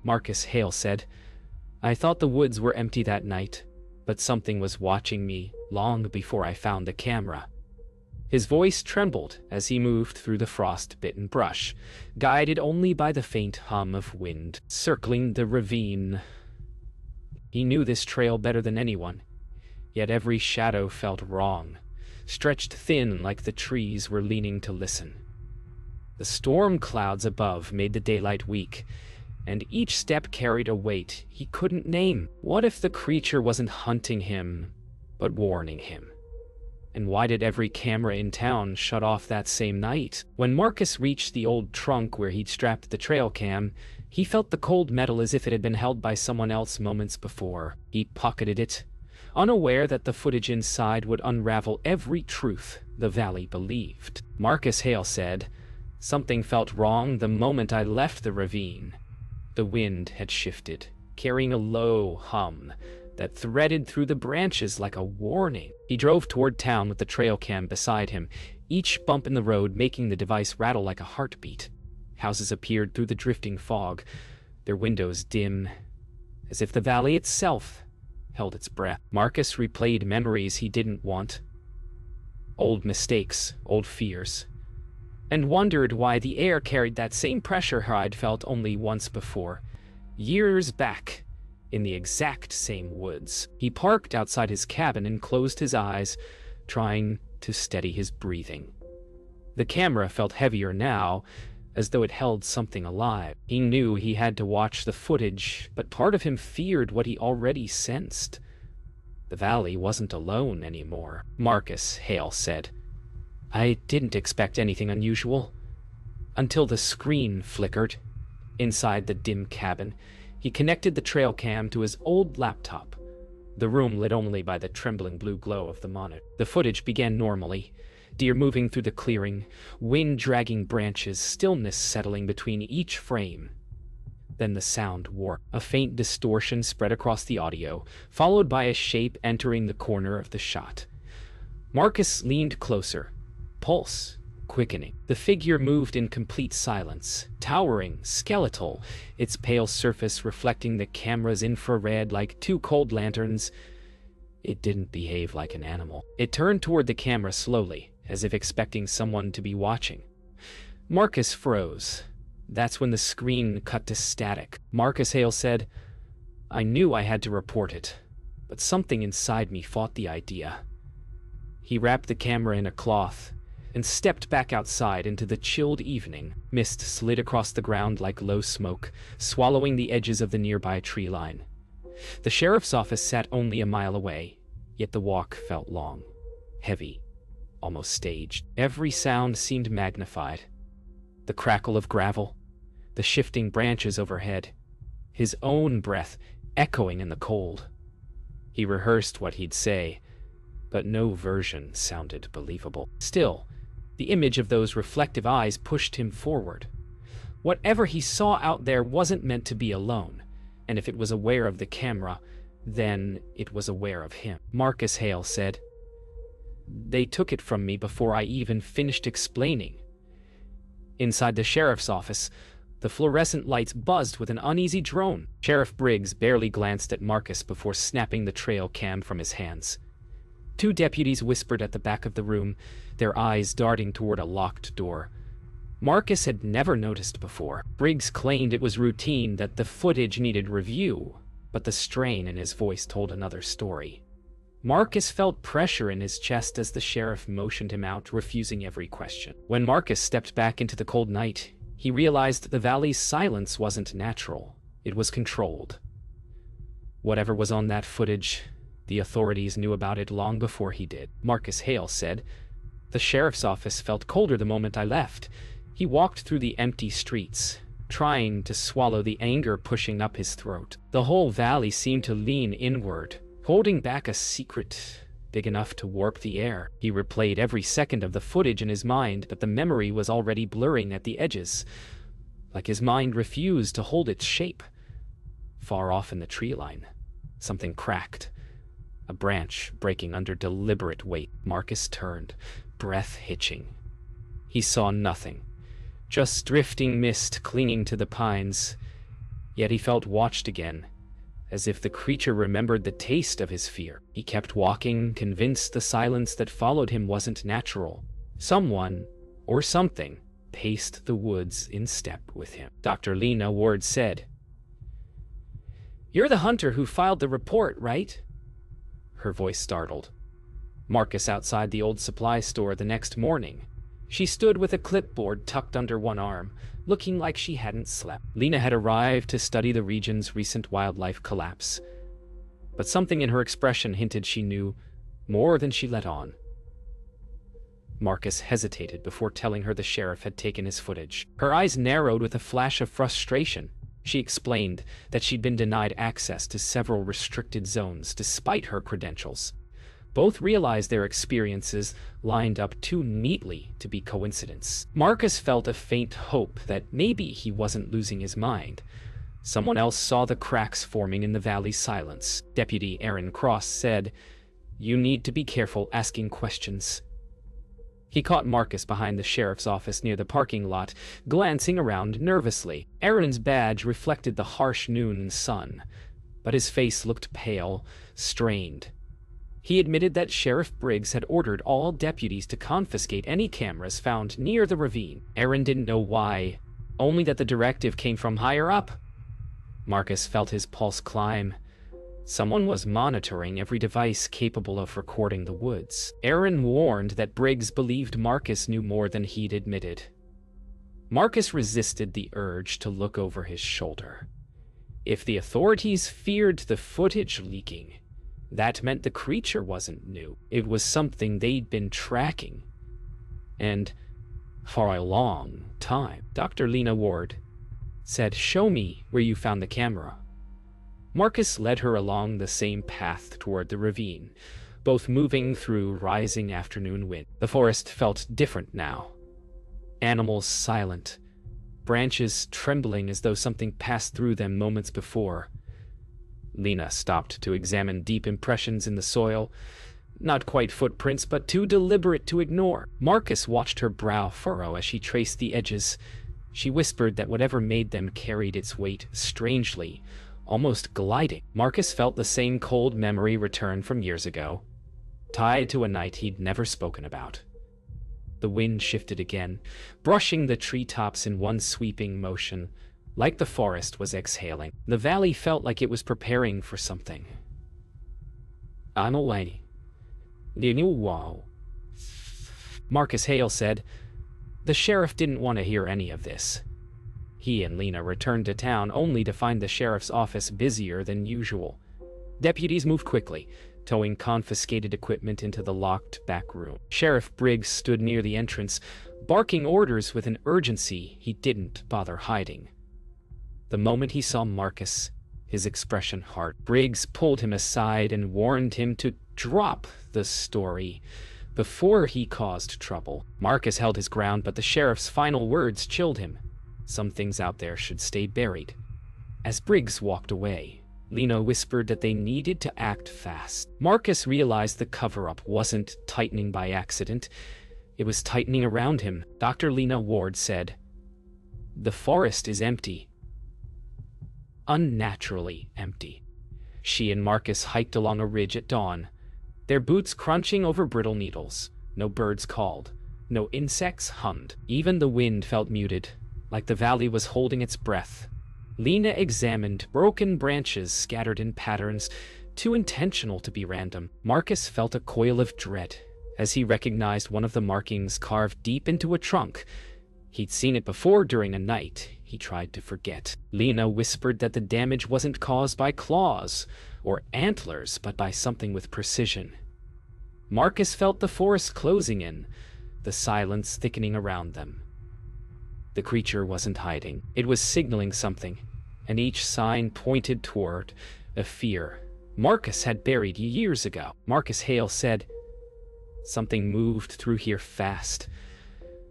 Marcus Hale said. I thought the woods were empty that night, but something was watching me long before I found the camera. His voice trembled as he moved through the frost-bitten brush, guided only by the faint hum of wind circling the ravine. He knew this trail better than anyone, yet every shadow felt wrong, stretched thin like the trees were leaning to listen. The storm clouds above made the daylight weak, and each step carried a weight he couldn't name. What if the creature wasn't hunting him, but warning him? And why did every camera in town shut off that same night? When Marcus reached the old trunk where he'd strapped the trail cam, he felt the cold metal as if it had been held by someone else moments before. He pocketed it, unaware that the footage inside would unravel every truth the valley believed. Marcus Hale said, "Something felt wrong the moment I left the ravine." The wind had shifted, carrying a low hum that threaded through the branches like a warning. He drove toward town with the trail cam beside him, each bump in the road making the device rattle like a heartbeat. Houses appeared through the drifting fog, their windows dim, as if the valley itself held its breath. Marcus replayed memories he didn't want, old mistakes, old fears, and wondered why the air carried that same pressure I'd felt only once before, years back, in the exact same woods. He parked outside his cabin and closed his eyes, trying to steady his breathing. The camera felt heavier now, as though it held something alive. He knew he had to watch the footage, but part of him feared what he already sensed. The valley wasn't alone anymore. Marcus Hale said, "I didn't expect anything unusual." Until the screen flickered. Inside the dim cabin, he connected the trail cam to his old laptop, the room lit only by the trembling blue glow of the monitor. The footage began normally, deer moving through the clearing, wind dragging branches, stillness settling between each frame. Then the sound warped. A faint distortion spread across the audio, followed by a shape entering the corner of the shot. Marcus leaned closer, pulse quickening. The figure moved in complete silence, towering, skeletal, its pale surface reflecting the camera's infrared like two cold lanterns. It didn't behave like an animal. It turned toward the camera slowly, as if expecting someone to be watching. Marcus froze. That's when the screen cut to static. Marcus Hale said, "I knew I had to report it, but something inside me fought the idea." He wrapped the camera in a cloth and stepped back outside into the chilled evening. Mist slid across the ground like low smoke, swallowing the edges of the nearby tree line. The sheriff's office sat only a mile away, yet the walk felt long, heavy, almost staged. Every sound seemed magnified. The crackle of gravel, the shifting branches overhead, his own breath echoing in the cold. He rehearsed what he'd say, but no version sounded believable. Still, the image of those reflective eyes pushed him forward. Whatever he saw out there wasn't meant to be alone, and if it was aware of the camera, then it was aware of him. Marcus Hale said, "They took it from me before I even finished explaining." Inside the sheriff's office, the fluorescent lights buzzed with an uneasy drone. Sheriff Briggs barely glanced at Marcus before snapping the trail cam from his hands. Two deputies whispered at the back of the room, their eyes darting toward a locked door. Marcus had never noticed before. Briggs claimed it was routine that the footage needed review, but the strain in his voice told another story. Marcus felt pressure in his chest as the sheriff motioned him out, refusing every question. When Marcus stepped back into the cold night, he realized the valley's silence wasn't natural. It was controlled. Whatever was on that footage, the authorities knew about it long before he did. Marcus Hale said, "The sheriff's office felt colder the moment I left." He walked through the empty streets, trying to swallow the anger pushing up his throat. The whole valley seemed to lean inward, holding back a secret big enough to warp the air. He replayed every second of the footage in his mind, but the memory was already blurring at the edges, like his mind refused to hold its shape. Far off in the tree line, something cracked, a branch breaking under deliberate weight. Marcus turned, breath hitching. He saw nothing, just drifting mist clinging to the pines. Yet he felt watched again, as if the creature remembered the taste of his fear. He kept walking, convinced the silence that followed him wasn't natural. Someone, or something, paced the woods in step with him. Dr. Lena Ward said, "You're the hunter who filed the report, right?" Her voice startled. Marcus outside the old supply store the next morning. She stood with a clipboard tucked under one arm, looking like she hadn't slept. Lena had arrived to study the region's recent wildlife collapse, but something in her expression hinted she knew more than she let on. Marcus hesitated before telling her the sheriff had taken his footage. Her eyes narrowed with a flash of frustration. She explained that she'd been denied access to several restricted zones despite her credentials. Both realized their experiences lined up too neatly to be coincidence. Marcus felt a faint hope that maybe he wasn't losing his mind. Someone else saw the cracks forming in the valley's silence. Deputy Aaron Cross said, "You need to be careful asking questions." He caught Marcus behind the sheriff's office near the parking lot, glancing around nervously. Aaron's badge reflected the harsh noon sun, but his face looked pale, strained. He admitted that Sheriff Briggs had ordered all deputies to confiscate any cameras found near the ravine. Aaron didn't know why, only that the directive came from higher up. Marcus felt his pulse climb. Someone was monitoring every device capable of recording the woods. Aaron warned that Briggs believed Marcus knew more than he'd admitted. Marcus resisted the urge to look over his shoulder. If the authorities feared the footage leaking, that meant the creature wasn't new. It was something they'd been tracking, and for a long time. Dr. Lena Ward said, "Show me where you found the camera." Marcus led her along the same path toward the ravine, both moving through rising afternoon wind. The forest felt different now. Animals silent, branches trembling as though something passed through them moments before. Lena stopped to examine deep impressions in the soil, not quite footprints, but too deliberate to ignore. Marcus watched her brow furrow as she traced the edges. She whispered that whatever made them carried its weight strangely, almost gliding. Marcus felt the same cold memory return from years ago, tied to a night he'd never spoken about. The wind shifted again, brushing the treetops in one sweeping motion, like the forest was exhaling. The valley felt like it was preparing for something. "I'm away. Wow," Marcus Hale said. The sheriff didn't want to hear any of this. He and Lena returned to town only to find the sheriff's office busier than usual. Deputies moved quickly, towing confiscated equipment into the locked back room. Sheriff Briggs stood near the entrance, barking orders with an urgency he didn't bother hiding. The moment he saw Marcus, his expression hardened. Briggs pulled him aside and warned him to drop the story before he caused trouble. Marcus held his ground, but the sheriff's final words chilled him. Some things out there should stay buried. As Briggs walked away, Lena whispered that they needed to act fast. Marcus realized the cover-up wasn't tightening by accident. It was tightening around him. Dr. Lena Ward said, "The forest is empty. Unnaturally empty." She and Marcus hiked along a ridge at dawn, their boots crunching over brittle needles. No birds called, no insects hummed. Even the wind felt muted, like the valley was holding its breath. Lena examined broken branches scattered in patterns too intentional to be random. Marcus felt a coil of dread as he recognized one of the markings carved deep into a trunk. He'd seen it before during a night he tried to forget. Lena whispered that the damage wasn't caused by claws or antlers, but by something with precision. Marcus felt the forest closing in, the silence thickening around them. The creature wasn't hiding. It was signaling something, and each sign pointed toward a fear Marcus had buried years ago. Marcus Hale said, "Something moved through here fast."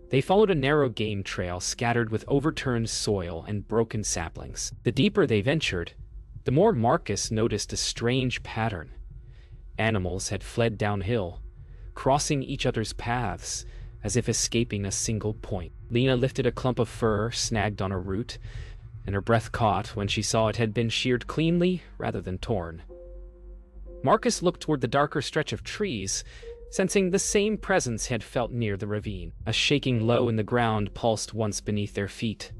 They followed a narrow game trail scattered with overturned soil and broken saplings. The deeper they ventured, the more Marcus noticed a strange pattern. Animals had fled downhill, crossing each other's paths, as if escaping a single point. Lena lifted a clump of fur snagged on a root. and her breath caught when she saw it had been sheared cleanly rather than torn. Marcus looked toward the darker stretch of trees, sensing the same presence he had felt near the ravine. A shaking low in the ground pulsed once beneath their feet.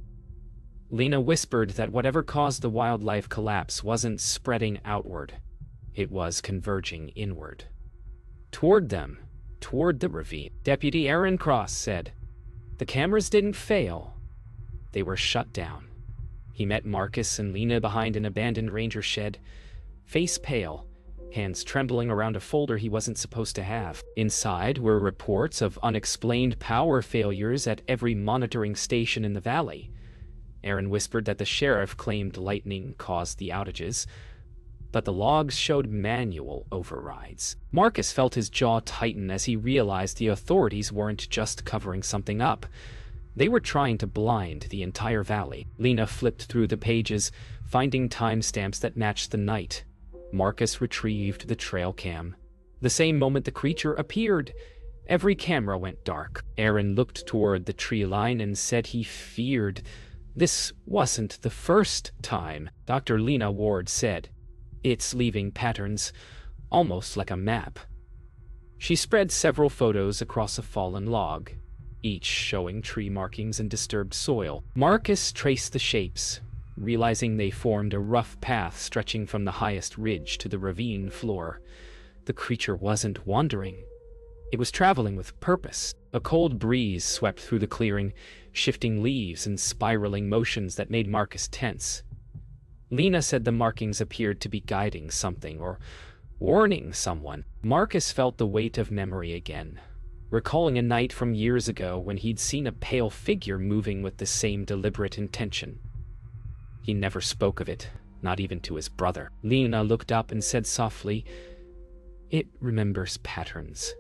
Lena whispered that whatever caused the wildlife collapse wasn't spreading outward. It was converging inward. Toward them, toward the ravine. Deputy Aaron Cross said, "The cameras didn't fail. They were shut down." He met Marcus and Lena behind an abandoned ranger shed, face pale, hands trembling around a folder he wasn't supposed to have. Inside were reports of unexplained power failures at every monitoring station in the valley. Aaron whispered that the sheriff claimed lightning caused the outages, but the logs showed manual overrides. Marcus felt his jaw tighten as he realized the authorities weren't just covering something up. They were trying to blind the entire valley. Lena flipped through the pages, finding timestamps that matched the night. Marcus retrieved the trail cam. The same moment the creature appeared, every camera went dark. Aaron looked toward the tree line and said he feared this wasn't the first time. Dr. Lena Ward said, "It's leaving patterns, almost like a map." She spread several photos across a fallen log, each showing tree markings and disturbed soil. Marcus traced the shapes, realizing they formed a rough path stretching from the highest ridge to the ravine floor. The creature wasn't wandering. It was traveling with purpose. A cold breeze swept through the clearing, shifting leaves and spiraling motions that made Marcus tense. Lena said the markings appeared to be guiding something or warning someone. Marcus felt the weight of memory again, recalling a night from years ago when he'd seen a pale figure moving with the same deliberate intention. He never spoke of it, not even to his brother. Lena looked up and said softly, "It remembers patterns."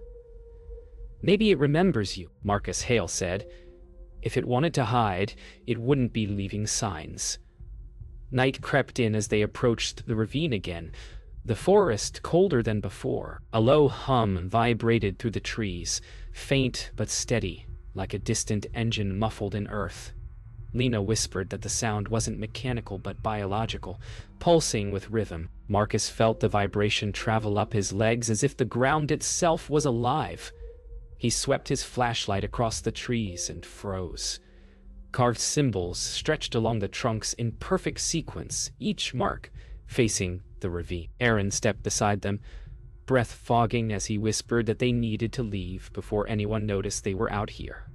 "Maybe it remembers you," Marcus Hale said. "If it wanted to hide, it wouldn't be leaving signs." Night crept in as they approached the ravine again, the forest colder than before. A low hum vibrated through the trees, faint but steady, like a distant engine muffled in earth. Lena whispered that the sound wasn't mechanical but biological, pulsing with rhythm. Marcus felt the vibration travel up his legs as if the ground itself was alive. He swept his flashlight across the trees and froze. Carved symbols stretched along the trunks in perfect sequence, each mark facing the ravine. Aaron stepped beside them, breath fogging as he whispered that they needed to leave before anyone noticed they were out here.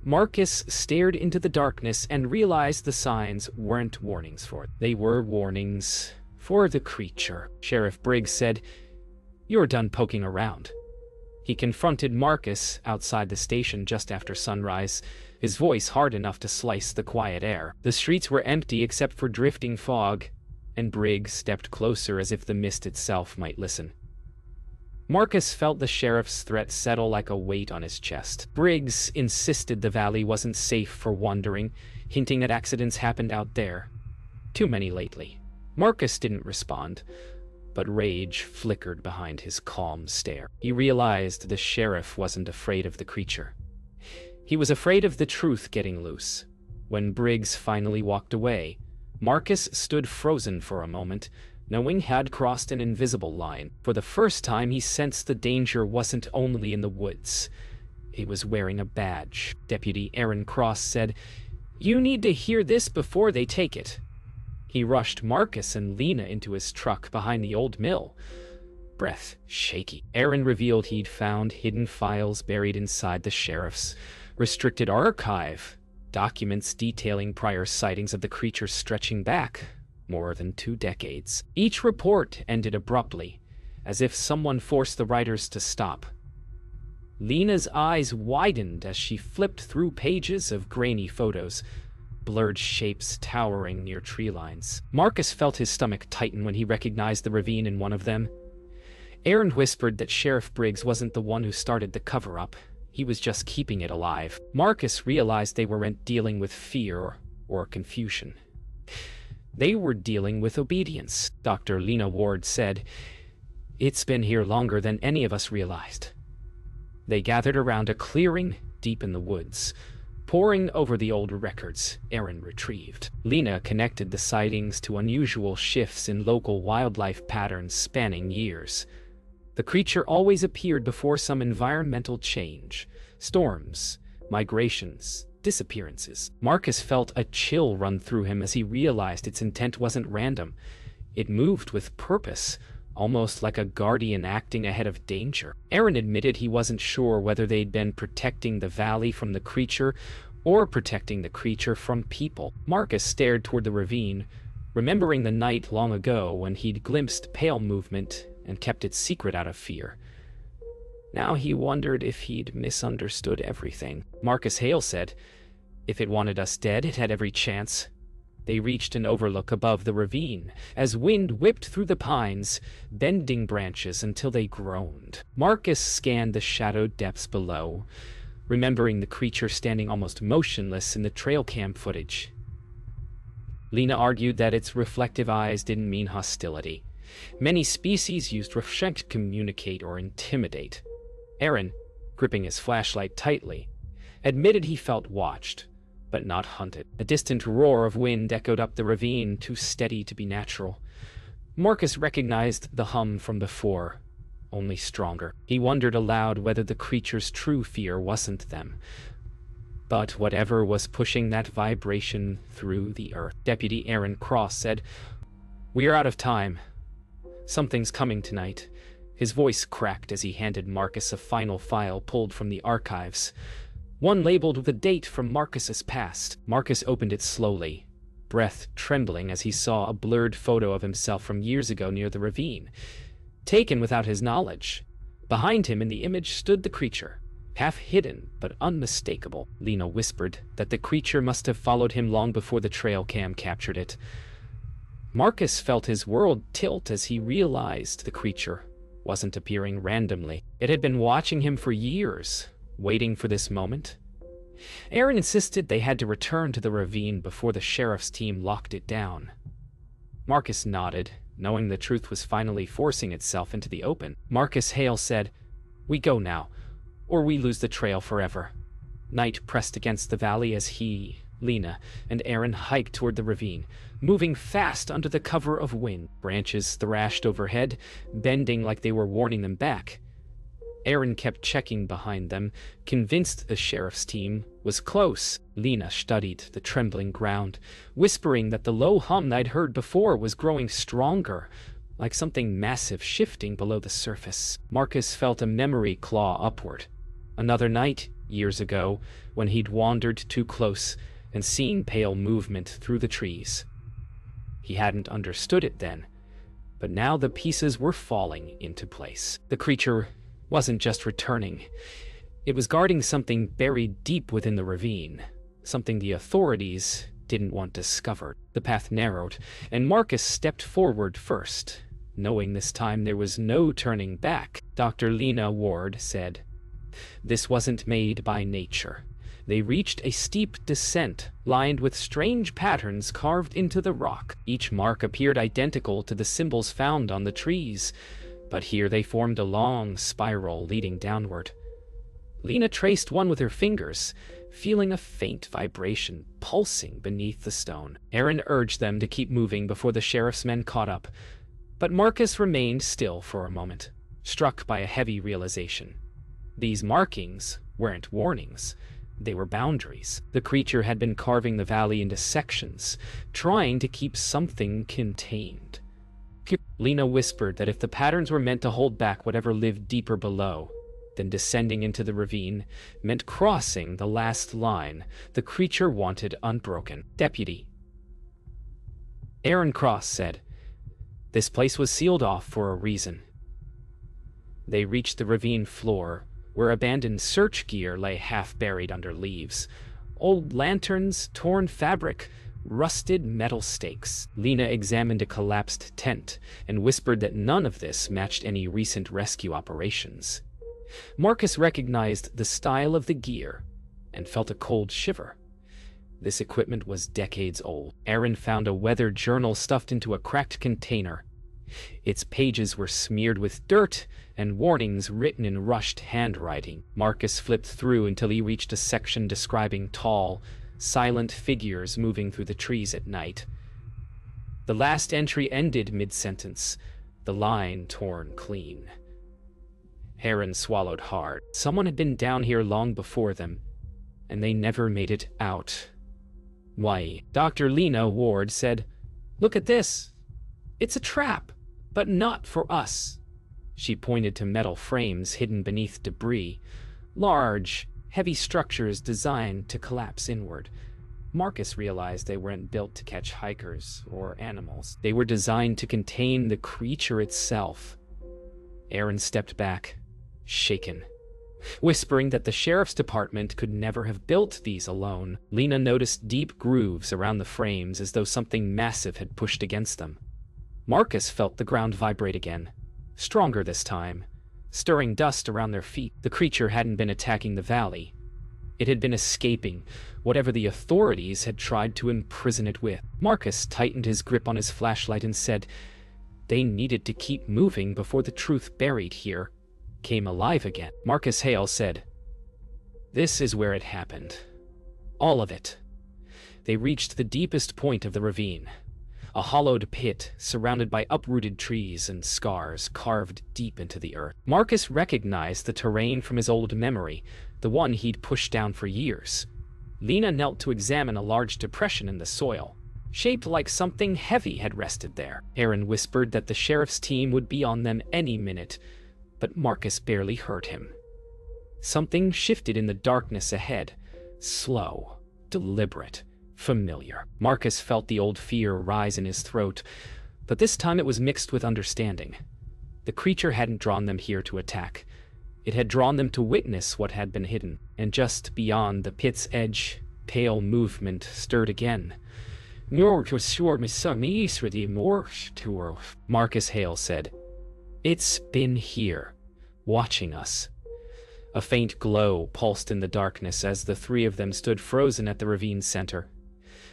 Marcus stared into the darkness and realized the signs weren't warnings for it. They were warnings for the creature. Sheriff Briggs said, "You're done poking around." He confronted Marcus outside the station just after sunrise, his voice hard enough to slice the quiet air. The streets were empty except for drifting fog, and Briggs stepped closer as if the mist itself might listen. Marcus felt the sheriff's threat settle like a weight on his chest. Briggs insisted the valley wasn't safe for wandering, hinting that accidents happened out there. Too many lately. Marcus didn't respond, but rage flickered behind his calm stare. He realized the sheriff wasn't afraid of the creature. He was afraid of the truth getting loose. When Briggs finally walked away, Marcus stood frozen for a moment, knowing he had crossed an invisible line. For the first time, he sensed the danger wasn't only in the woods. It was wearing a badge. Deputy Aaron Cross said, "You need to hear this before they take it." He rushed Marcus and Lena into his truck behind the old mill, breath shaky. Aaron revealed he'd found hidden files buried inside the sheriff's restricted archive, documents detailing prior sightings of the creature stretching back more than 2 decades. Each report ended abruptly, as if someone forced the writers to stop. Lena's eyes widened as she flipped through pages of grainy photos, blurred shapes towering near tree lines. Marcus felt his stomach tighten when he recognized the ravine in one of them. Aaron whispered that Sheriff Briggs wasn't the one who started the cover-up. He was just keeping it alive. Marcus realized they weren't dealing with fear or confusion. They were dealing with obedience. Dr. Lena Ward said, "It's been here longer than any of us realized." They gathered around a clearing deep in the woods, Poring over the old records Aaron retrieved, Lena connected the sightings to unusual shifts in local wildlife patterns spanning years. The creature always appeared before some environmental change: storms, migrations, disappearances. Marcus felt a chill run through him as he realized its intent wasn't random. It moved with purpose, almost like a guardian acting ahead of danger. Aaron admitted he wasn't sure whether they'd been protecting the valley from the creature or protecting the creature from people. Marcus stared toward the ravine, remembering the night long ago when he'd glimpsed pale movement and kept it secret out of fear. Now he wondered if he'd misunderstood everything. Marcus Hale said, "If it wanted us dead, it had every chance." They reached an overlook above the ravine, as wind whipped through the pines, bending branches until they groaned. Marcus scanned the shadowed depths below, remembering the creature standing almost motionless in the trail cam footage. Lena argued that its reflective eyes didn't mean hostility. Many species used reflect to communicate or intimidate. Aaron, gripping his flashlight tightly, admitted he felt watched, but not hunted. A distant roar of wind echoed up the ravine, too steady to be natural. Marcus recognized the hum from before, only stronger. He wondered aloud whether the creature's true fear wasn't them, but whatever was pushing that vibration through the earth. Deputy Aaron Cross said, "We are out of time. Something's coming tonight." His voice cracked as he handed Marcus a final file pulled from the archives, one labeled with a date from Marcus's past. Marcus opened it slowly, breath trembling as he saw a blurred photo of himself from years ago near the ravine, taken without his knowledge. Behind him in the image stood the creature, half hidden but unmistakable. Lena whispered that the creature must have followed him long before the trail cam captured it. Marcus felt his world tilt as he realized the creature wasn't appearing randomly. It had been watching him for years, waiting for this moment. Aaron insisted they had to return to the ravine before the sheriff's team locked it down. Marcus nodded, knowing the truth was finally forcing itself into the open. Marcus Hale said, "We go now, or we lose the trail forever." Night pressed against the valley as he, Lena, and Aaron hiked toward the ravine, moving fast under the cover of wind. Branches thrashed overhead, bending like they were warning them back. Aaron kept checking behind them, convinced the sheriff's team was close. Lena studied the trembling ground, whispering that the low hum they'd heard before was growing stronger, like something massive shifting below the surface. Marcus felt a memory claw upward. Another night, years ago, when he'd wandered too close and seen pale movement through the trees. He hadn't understood it then, but now the pieces were falling into place. The creature wasn't just returning. It was guarding something buried deep within the ravine, something the authorities didn't want discovered. The path narrowed, and Marcus stepped forward first, knowing this time there was no turning back. Dr. Lena Ward said, "This wasn't made by nature." They reached a steep descent, lined with strange patterns carved into the rock. Each mark appeared identical to the symbols found on the trees, but here they formed a long spiral leading downward. Lena traced one with her fingers, feeling a faint vibration pulsing beneath the stone. Aaron urged them to keep moving before the sheriff's men caught up, but Marcus remained still for a moment, struck by a heavy realization. These markings weren't warnings. They were boundaries. The creature had been carving the valley into sections, trying to keep something contained. Lena whispered that if the patterns were meant to hold back whatever lived deeper below, then descending into the ravine meant crossing the last line the creature wanted unbroken. Deputy Aaron Cross said, "This place was sealed off for a reason." They reached the ravine floor, where abandoned search gear lay half-buried under leaves. Old lanterns, torn fabric, rusted metal stakes. Lena examined a collapsed tent and whispered that none of this matched any recent rescue operations. Marcus recognized the style of the gear and felt a cold shiver. This equipment was decades old. Aaron found a weathered journal stuffed into a cracked container. Its pages were smeared with dirt and warnings written in rushed handwriting. Marcus flipped through until he reached a section describing tall, silent figures moving through the trees at night. The last entry ended mid-sentence, the line torn clean. Aaron swallowed hard. Someone had been down here long before them, and they never made it out. Why? Dr. Lena Ward said, "Look at this. It's a trap, but not for us." She pointed to metal frames hidden beneath debris, large, heavy structures designed to collapse inward. Marcus realized they weren't built to catch hikers or animals. They were designed to contain the creature itself. Aaron stepped back, shaken, whispering that the sheriff's department could never have built these alone. Lena noticed deep grooves around the frames as though something massive had pushed against them. Marcus felt the ground vibrate again, stronger this time, stirring dust around their feet. The creature hadn't been attacking the valley. It had been escaping whatever the authorities had tried to imprison it with. Marcus tightened his grip on his flashlight and said they needed to keep moving before the truth buried here came alive again. Marcus Hale said, "This is where it happened. All of it." They reached the deepest point of the ravine, a hollowed pit surrounded by uprooted trees and scars carved deep into the earth. Marcus recognized the terrain from his old memory, the one he'd pushed down for years. Lena knelt to examine a large depression in the soil, shaped like something heavy had rested there. Aaron whispered that the sheriff's team would be on them any minute, but Marcus barely heard him. Something shifted in the darkness ahead, slow, deliberate, familiar. Marcus felt the old fear rise in his throat, but this time it was mixed with understanding. The creature hadn't drawn them here to attack. It had drawn them to witness what had been hidden, and just beyond the pit's edge, pale movement stirred again. Marcus Hale said, "It's been here, watching us." A faint glow pulsed in the darkness as the three of them stood frozen at the ravine's center.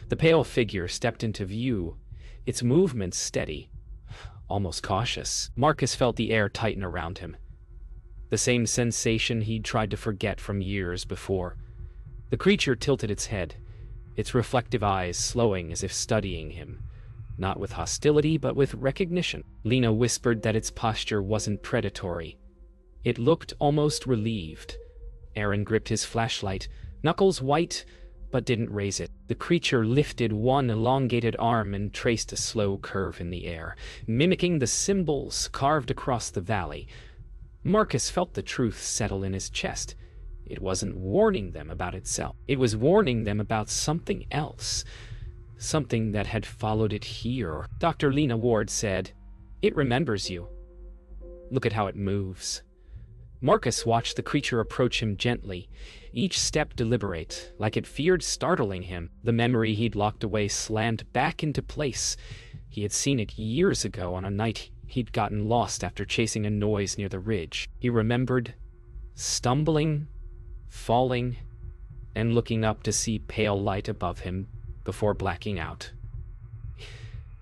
The pale figure stepped into view, its movements steady, almost cautious. Marcus felt the air tighten around him, the same sensation he'd tried to forget from years before. The creature tilted its head, its reflective eyes slowing as if studying him, not with hostility but with recognition. Lena whispered that its posture wasn't predatory. It looked almost relieved. Aaron gripped his flashlight, knuckles white, but didn't raise it. The creature lifted one elongated arm and traced a slow curve in the air, mimicking the symbols carved across the valley. Marcus felt the truth settle in his chest. It wasn't warning them about itself. It was warning them about something else, something that had followed it here. Dr. Lena Ward said, "It remembers you. Look at how it moves." Marcus watched the creature approach him gently, each step deliberate, like it feared startling him. The memory he'd locked away slammed back into place. He had seen it years ago on a night he'd gotten lost after chasing a noise near the ridge. He remembered stumbling, falling, and looking up to see pale light above him before blacking out.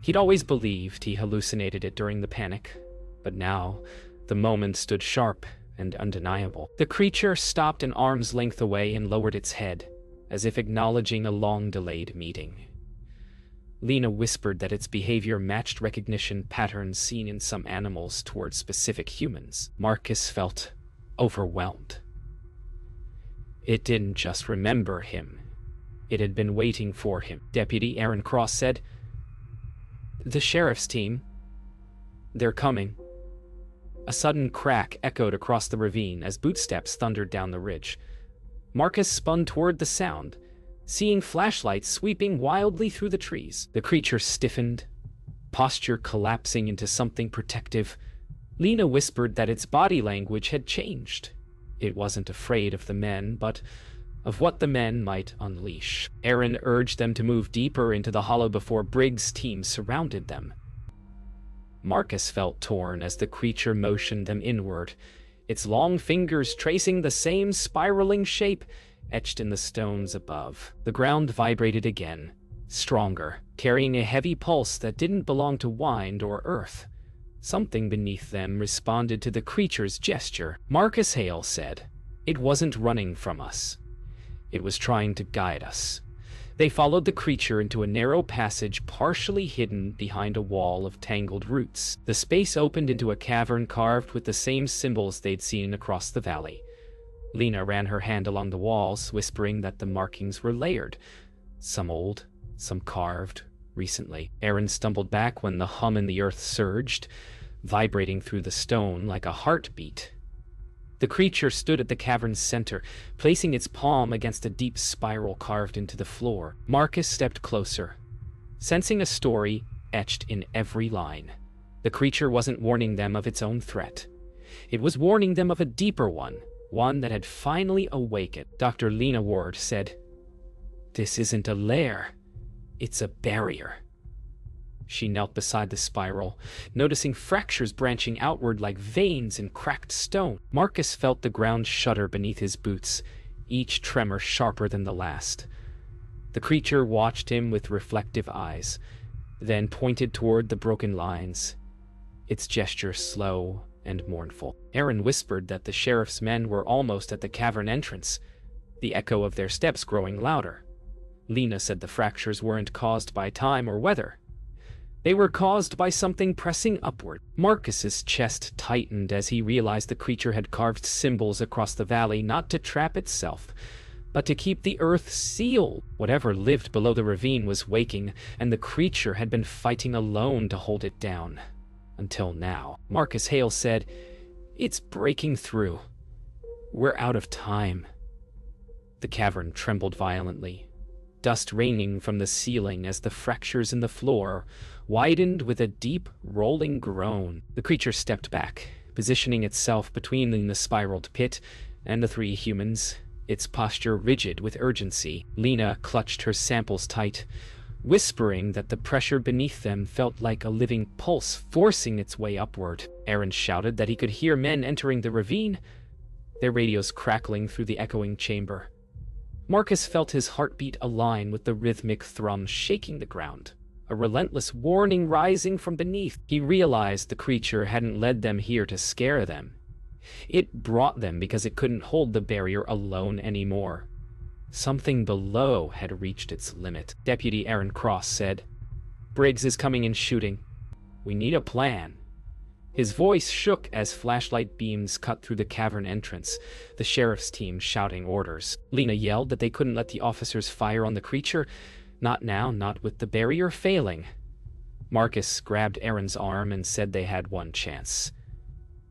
He'd always believed he hallucinated it during the panic, but now the moment stood sharp and undeniable. The creature stopped an arm's length away and lowered its head, as if acknowledging a long-delayed meeting. Lena whispered that its behavior matched recognition patterns seen in some animals toward specific humans. Marcus felt overwhelmed. It didn't just remember him. It had been waiting for him. Deputy Aaron Cross said, "The sheriff's team. They're coming." A sudden crack echoed across the ravine as bootsteps thundered down the ridge. Marcus spun toward the sound, seeing flashlights sweeping wildly through the trees. The creature stiffened, posture collapsing into something protective. Lena whispered that its body language had changed. It wasn't afraid of the men, but of what the men might unleash. Aaron urged them to move deeper into the hollow before Briggs' team surrounded them. Marcus felt torn as the creature motioned them inward, its long fingers tracing the same spiraling shape etched in the stones above. The ground vibrated again, stronger, carrying a heavy pulse that didn't belong to wind or earth. Something beneath them responded to the creature's gesture. Marcus Hale said, "It wasn't running from us. It was trying to guide us." They followed the creature into a narrow passage partially hidden behind a wall of tangled roots. The space opened into a cavern carved with the same symbols they'd seen across the valley. Lena ran her hand along the walls, whispering that the markings were layered. Some old, some carved, recently. Aaron stumbled back when the hum in the earth surged, vibrating through the stone like a heartbeat. The creature stood at the cavern's center, placing its palm against a deep spiral carved into the floor. Marcus stepped closer, sensing a story etched in every line. The creature wasn't warning them of its own threat. It was warning them of a deeper one that had finally awakened. Dr. Lena Ward said, "This isn't a lair, it's a barrier." She knelt beside the spiral, noticing fractures branching outward like veins in cracked stone. Marcus felt the ground shudder beneath his boots, each tremor sharper than the last. The creature watched him with reflective eyes, then pointed toward the broken lines, its gesture slow and mournful. Aaron whispered that the sheriff's men were almost at the cavern entrance, the echo of their steps growing louder. Lena said the fractures weren't caused by time or weather. They were caused by something pressing upward. Marcus's chest tightened as he realized the creature had carved symbols across the valley not to trap itself, but to keep the earth sealed. Whatever lived below the ravine was waking, and the creature had been fighting alone to hold it down. Until now. Marcus Hale said, "It's breaking through. We're out of time." The cavern trembled violently, dust raining from the ceiling as the fractures in the floor widened with a deep, rolling groan. The creature stepped back, positioning itself between the spiraled pit and the three humans, its posture rigid with urgency. Lena clutched her samples tight, whispering that the pressure beneath them felt like a living pulse forcing its way upward. Aaron shouted that he could hear men entering the ravine, their radios crackling through the echoing chamber. Marcus felt his heartbeat align with the rhythmic thrum shaking the ground, a relentless warning rising from beneath. He realized the creature hadn't led them here to scare them. It brought them because it couldn't hold the barrier alone anymore. Something below had reached its limit. Deputy Aaron Cross said, "Briggs is coming and shooting. We need a plan." His voice shook as flashlight beams cut through the cavern entrance, the sheriff's team shouting orders. Lena yelled that they couldn't let the officers fire on the creature. Not now, not with the barrier failing. Marcus grabbed Aaron's arm and said they had one chance.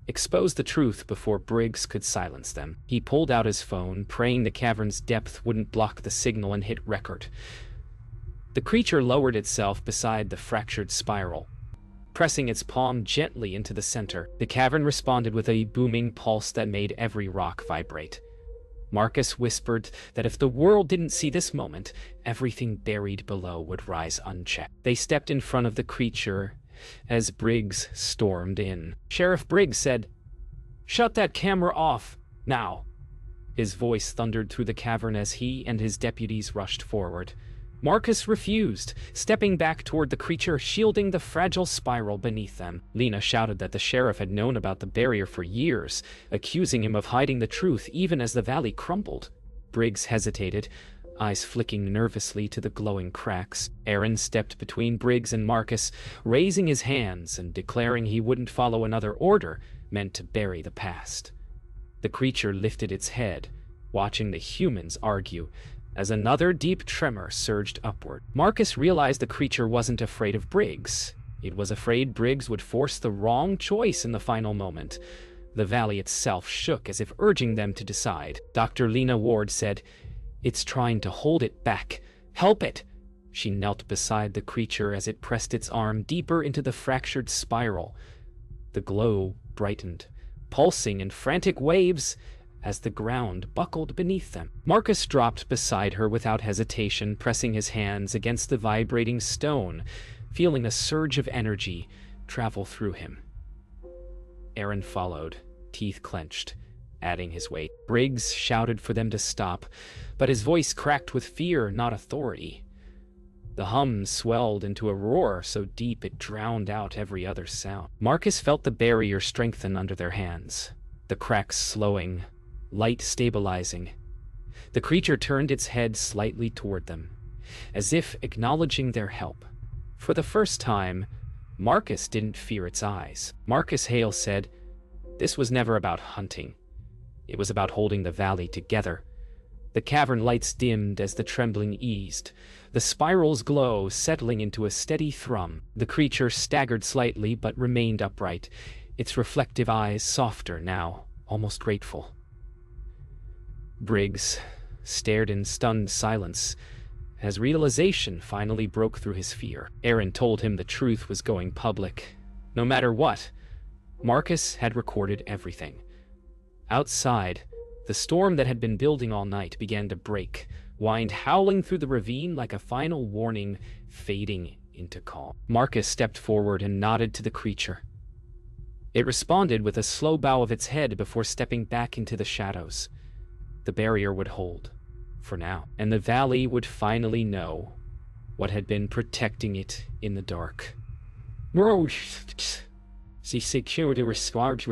Expose the truth before Briggs could silence them. He pulled out his phone, praying the cavern's depth wouldn't block the signal, and hit record. The creature lowered itself beside the fractured spiral, pressing its palm gently into the center. The cavern responded with a booming pulse that made every rock vibrate. Marcus whispered that if the world didn't see this moment, everything buried below would rise unchecked. They stepped in front of the creature as Briggs stormed in. Sheriff Briggs said, "Shut that camera off, now." His voice thundered through the cavern as he and his deputies rushed forward. Marcus refused, stepping back toward the creature, shielding the fragile spiral beneath them. Lena shouted that the sheriff had known about the barrier for years, accusing him of hiding the truth even as the valley crumbled. Briggs hesitated, eyes flicking nervously to the glowing cracks. Aaron stepped between Briggs and Marcus, raising his hands and declaring he wouldn't follow another order meant to bury the past. The creature lifted its head, watching the humans argue, as another deep tremor surged upward. Marcus realized the creature wasn't afraid of Briggs. It was afraid Briggs would force the wrong choice in the final moment. The valley itself shook as if urging them to decide. Dr. Lena Ward said, "It's trying to hold it back. Help it." She knelt beside the creature as it pressed its arm deeper into the fractured spiral. The glow brightened, pulsing in frantic waves as the ground buckled beneath them. Marcus dropped beside her without hesitation, pressing his hands against the vibrating stone, feeling a surge of energy travel through him. Aaron followed, teeth clenched, adding his weight. Briggs shouted for them to stop, but his voice cracked with fear, not authority. The hum swelled into a roar so deep it drowned out every other sound. Marcus felt the barrier strengthen under their hands, the cracks slowing, light stabilizing. The creature turned its head slightly toward them, as if acknowledging their help. For the first time, Marcus didn't fear its eyes. Marcus Hale said, "This was never about hunting. It was about holding the valley together." The cavern lights dimmed as the trembling eased, the spiral's glow settling into a steady thrum. The creature staggered slightly but remained upright, its reflective eyes softer now, almost grateful. Briggs stared in stunned silence as realization finally broke through his fear. Aaron told him the truth was going public. No matter what, Marcus had recorded everything. Outside, the storm that had been building all night began to break, wind howling through the ravine like a final warning, fading into calm. Marcus stepped forward and nodded to the creature. It responded with a slow bow of its head before stepping back into the shadows. The barrier would hold, for now, and the valley would finally know what had been protecting it in the dark. The security restored to